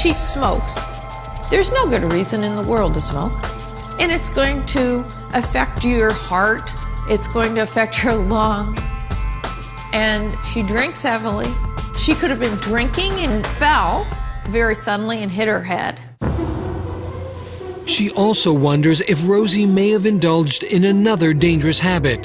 She smokes. There's no good reason in the world to smoke. And it's going to affect your heart. It's going to affect your lungs. And she drinks heavily. She could have been drinking and fell very suddenly and hit her head. She also wonders if Rosie may have indulged in another dangerous habit,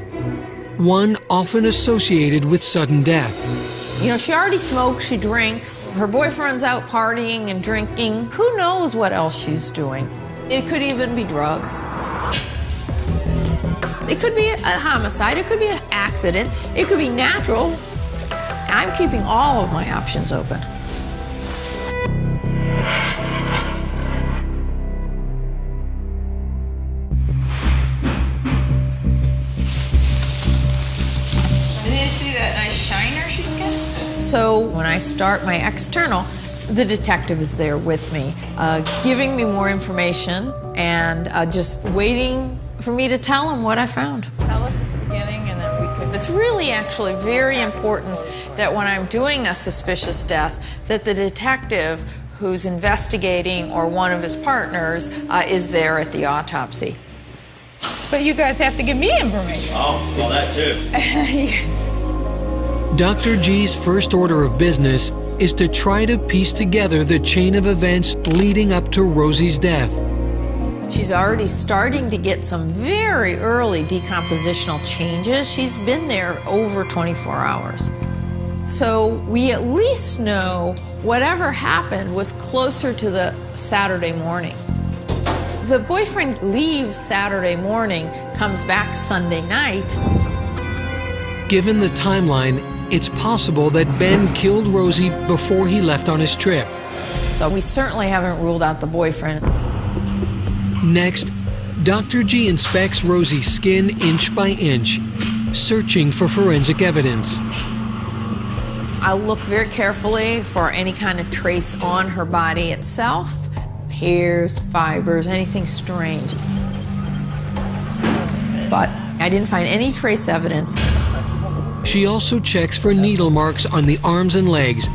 one often associated with sudden death. You know, she already smokes, she drinks, her boyfriend's out partying and drinking. Who knows what else she's doing? It could even be drugs. It could be a homicide, it could be an accident, it could be natural. I'm keeping all of my options open. Did you see that nice shiner she's got? So when I start my external, the detective is there with me, giving me more information and just waiting for me to tell him what I found. Tell us at the beginning and then we could... It's really actually very important that when I'm doing a suspicious death, that the detective who's investigating or one of his partners is there at the autopsy. But you guys have to give me information. Oh, well, that too. Dr. G's first order of business is to try to piece together the chain of events leading up to Rosie's death. She's already starting to get some very early decompositional changes. She's been there over 24 hours. So we at least know whatever happened was closer to the Saturday morning. The boyfriend leaves Saturday morning, comes back Sunday night. Given the timeline, it's possible that Ben killed Rosie before he left on his trip. So we certainly haven't ruled out the boyfriend. Next, Dr. G inspects Rosie's skin inch by inch, searching for forensic evidence. I'll look very carefully for any kind of trace on her body itself, hairs, fibers, anything strange. But I didn't find any trace evidence. She also checks for needle marks on the arms and legs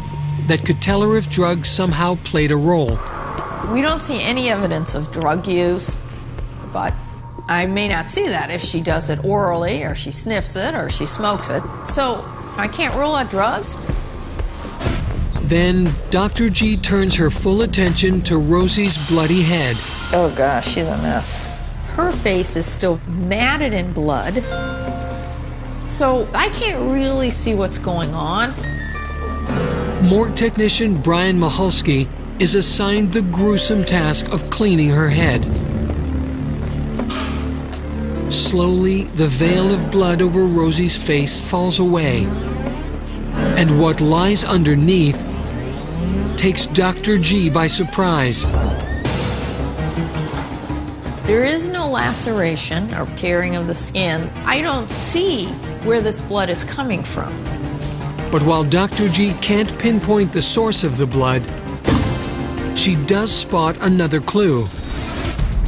that could tell her if drugs somehow played a role. We don't see any evidence of drug use, but I may not see that if she does it orally, or she sniffs it, or she smokes it. So I can't rule out drugs. Then Dr. G turns her full attention to Rosie's bloody head. Oh gosh, she's a mess. Her face is still matted in blood, so I can't really see what's going on. Morgue technician Brian Mahalski is assigned the gruesome task of cleaning her head. Slowly, the veil of blood over Rosie's face falls away, and what lies underneath takes Dr. G by surprise. There is no laceration or tearing of the skin. I don't see where this blood is coming from. But while Dr. G can't pinpoint the source of the blood, she does spot another clue.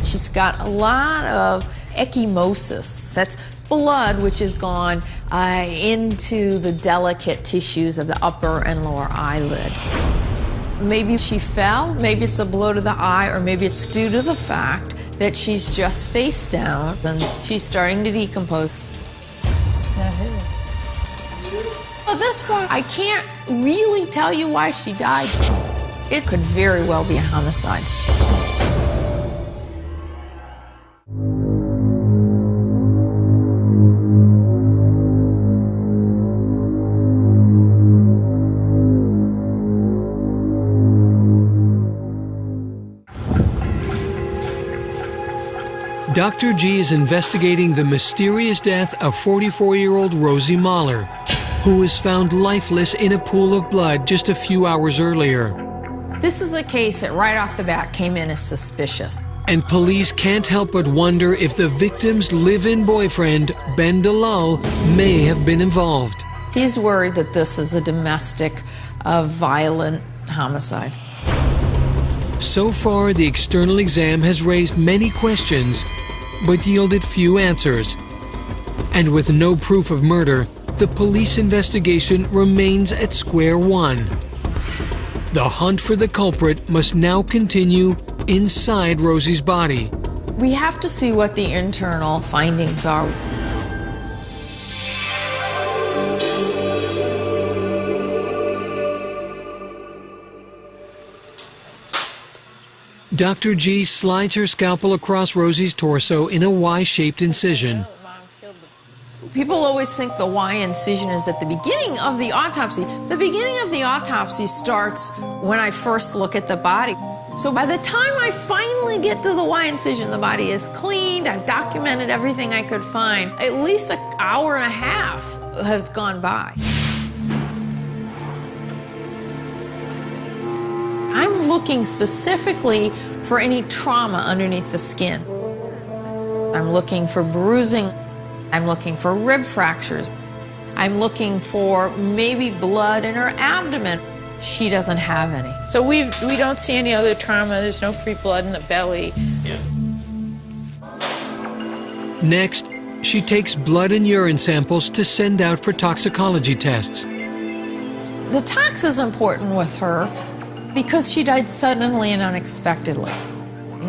She's got a lot of ecchymosis. That's blood which has gone into the delicate tissues of the upper and lower eyelid. Maybe she fell, maybe it's a blow to the eye, or maybe it's due to the fact that she's just face down and she's starting to decompose. That is. At this point, I can't really tell you why she died. It could very well be a homicide. Dr. G is investigating the mysterious death of 44-year-old Rosie Mahler, who was found lifeless in a pool of blood just a few hours earlier. This is a case that right off the bat came in as suspicious. And police can't help but wonder if the victim's live-in boyfriend, Ben DeLull, may have been involved. He's worried that this is a domestic, violent homicide. So far, the external exam has raised many questions, but yielded few answers. And with no proof of murder, the police investigation remains at square one. The hunt for the culprit must now continue inside Rosie's body. We have to see what the internal findings are. Dr. G slides her scalpel across Rosie's torso in a Y-shaped incision. People always think the Y incision is at the beginning of the autopsy. The beginning of the autopsy starts when I first look at the body. So by the time I finally get to the Y incision, the body is cleaned, I've documented everything I could find. At least an hour and a half has gone by. I'm looking specifically for any trauma underneath the skin. I'm looking for bruising. I'm looking for rib fractures. I'm looking for maybe blood in her abdomen. She doesn't have any. So we don't see any other trauma. There's no free blood in the belly. Yeah. Next, she takes blood and urine samples to send out for toxicology tests. The tox is important with her because she died suddenly and unexpectedly.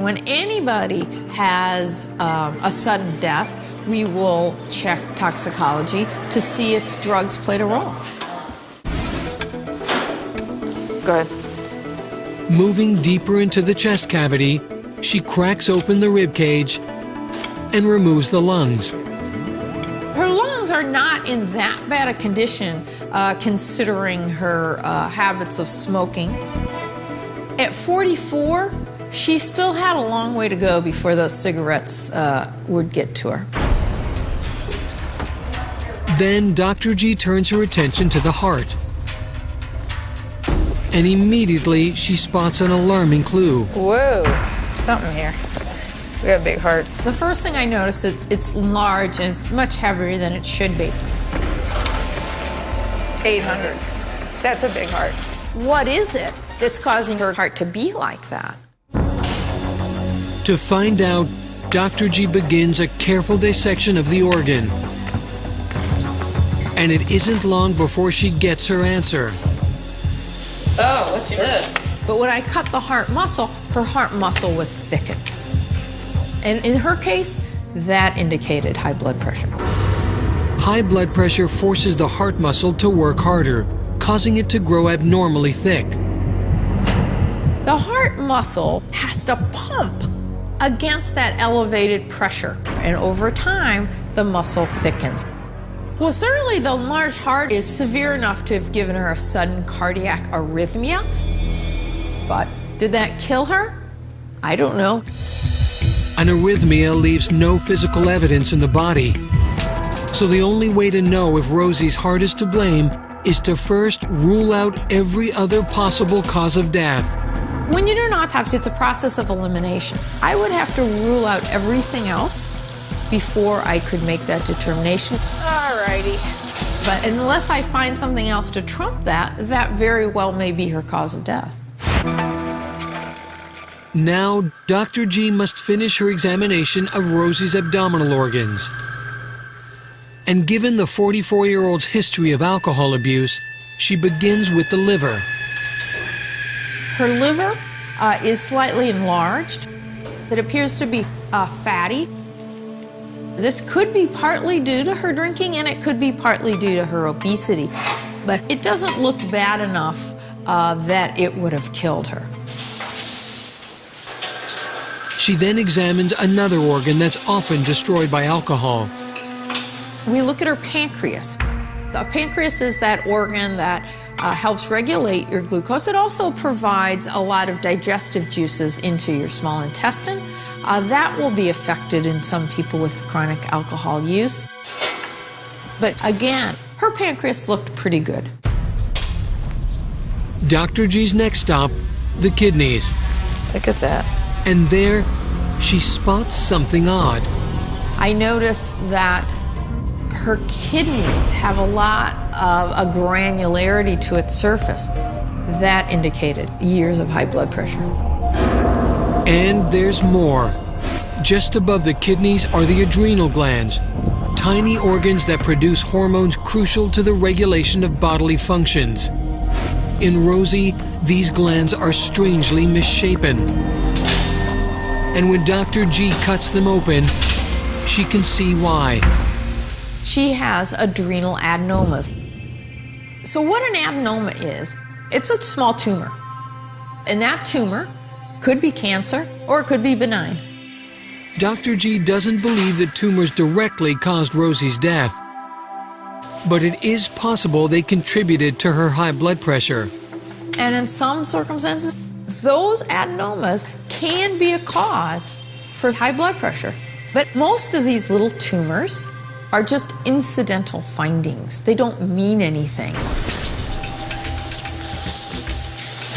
When anybody has a sudden death, we will check toxicology to see if drugs played a role. Good. Moving deeper into the chest cavity, she cracks open the rib cage and removes the lungs. Her lungs are not in that bad a condition considering her habits of smoking. At 44, she still had a long way to go before those cigarettes would get to her. Then Dr. G turns her attention to the heart. And immediately she spots an alarming clue. Whoa, something here. We got a big heart. The first thing I notice is it's large and it's much heavier than it should be. 800. That's a big heart. What is it that's causing her heart to be like that? To find out, Dr. G begins a careful dissection of the organ. And it isn't long before she gets her answer. Oh, what's this? But when I cut the heart muscle, her heart muscle was thickened. And in her case, that indicated high blood pressure. High blood pressure forces the heart muscle to work harder, causing it to grow abnormally thick. The heart muscle has to pump against that elevated pressure. And over time, the muscle thickens. Well, certainly the enlarged heart is severe enough to have given her a sudden cardiac arrhythmia. But did that kill her? I don't know. An arrhythmia leaves no physical evidence in the body. So the only way to know if Rosie's heart is to blame is to first rule out every other possible cause of death. When you do an autopsy, it's a process of elimination. I would have to rule out everything else before I could make that determination. Alrighty. But unless I find something else to trump that, that very well may be her cause of death. Now, Dr. G must finish her examination of Rosie's abdominal organs. And given the 44-year-old's history of alcohol abuse, she begins with the liver. Her liver is slightly enlarged. It appears to be fatty. This could be partly due to her drinking, and it could be partly due to her obesity. But it doesn't look bad enough that it would have killed her. She then examines another organ that's often destroyed by alcohol. We look at her pancreas. The pancreas is that organ that helps regulate your glucose. It also provides a lot of digestive juices into your small intestine. That will be affected in some people with chronic alcohol use. But again, her pancreas looked pretty good. Dr. G's next stop, the kidneys. Look at that. And there, she spots something odd. I noticed that her kidneys have a lot of a granularity to its surface. That indicated years of high blood pressure. And there's more. Just above the kidneys are the adrenal glands, tiny organs that produce hormones crucial to the regulation of bodily functions. In Rosie, these glands are strangely misshapen. And when Dr. G cuts them open, she can see why. She has adrenal adenomas. So what an adenoma is, it's a small tumor. And that tumor could be cancer or it could be benign. Dr. G doesn't believe that tumors directly caused Rosie's death, but it is possible they contributed to her high blood pressure. And in some circumstances, those adenomas can be a cause for high blood pressure. But most of these little tumors are just incidental findings. They don't mean anything.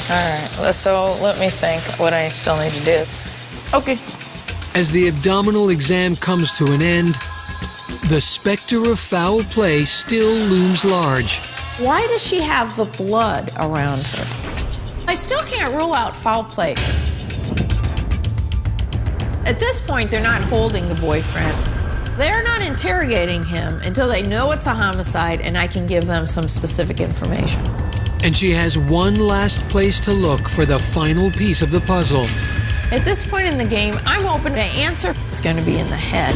All right, so let me think what I still need to do. Okay. As the abdominal exam comes to an end, the specter of foul play still looms large. Why does she have the blood around her? I still can't rule out foul play. At this point, they're not holding the boyfriend. They're not interrogating him until they know it's a homicide and I can give them some specific information. And she has one last place to look for the final piece of the puzzle. At this point in the game, I'm hoping the answer is going to be in the head.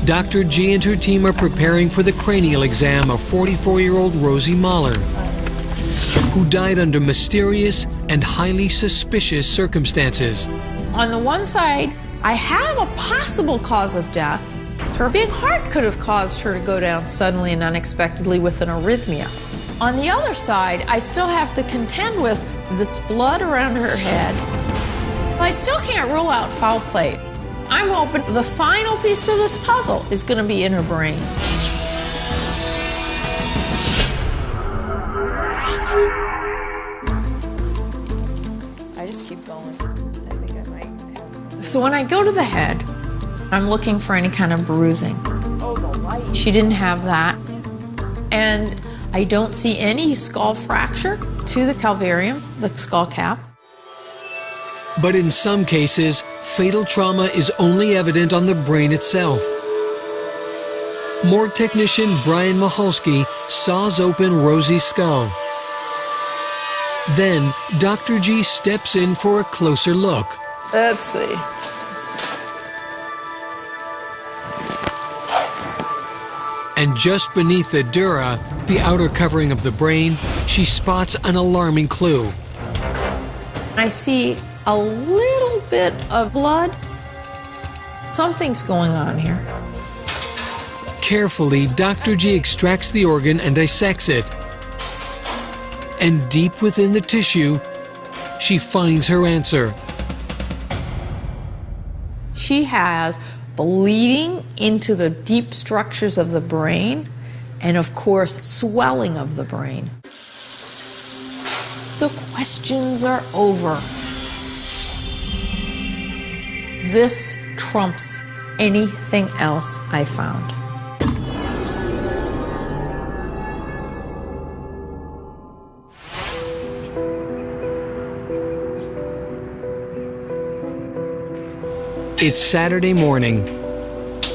Dr. G and her team are preparing for the cranial exam of 44-year-old Rosie Mahler, who died under mysterious and highly suspicious circumstances. On the one side, I have a possible cause of death. Her big heart could have caused her to go down suddenly and unexpectedly with an arrhythmia. On the other side, I still have to contend with this blood around her head. I still can't rule out foul play. I'm hoping the final piece of this puzzle is going to be in her brain. I just keep going. I think I might have some. So when I go to the head, I'm looking for any kind of bruising. Oh, the light. She didn't have that. And I don't see any skull fracture to the calvarium, the skull cap. But in some cases, fatal trauma is only evident on the brain itself. Morgue technician Brian Michalski saws open Rosie's skull. Then, Dr. G steps in for a closer look. Let's see. And just beneath the dura, the outer covering of the brain, she spots an alarming clue. I see a little bit of blood. Something's going on here. Carefully, Dr. G extracts the organ and dissects it. And deep within the tissue, she finds her answer. She has bleeding into the deep structures of the brain and, of course, swelling of the brain. The questions are over. This trumps anything else I found. It's Saturday morning,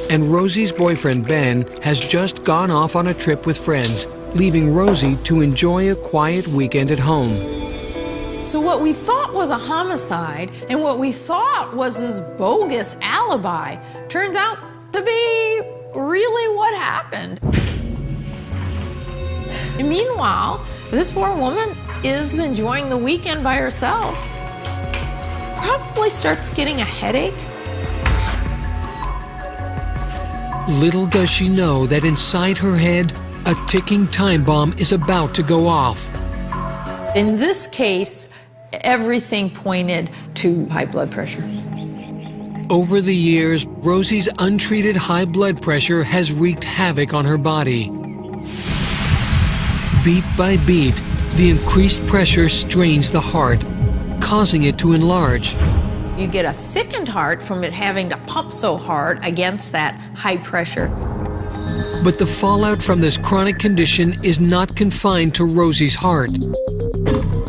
and Rosie's boyfriend Ben has just gone off on a trip with friends, leaving Rosie to enjoy a quiet weekend at home. So what we thought was a homicide and what we thought was this bogus alibi turns out to be really what happened. And meanwhile, this poor woman is enjoying the weekend by herself. Probably starts getting a headache. Little does she know that inside her head, a ticking time bomb is about to go off. In this case, everything pointed to high blood pressure. Over the years, Rosie's untreated high blood pressure has wreaked havoc on her body. Beat by beat, the increased pressure strains the heart, causing it to enlarge. You get a thickened heart from it having to pump so hard against that high pressure. But the fallout from this chronic condition is not confined to Rosie's heart.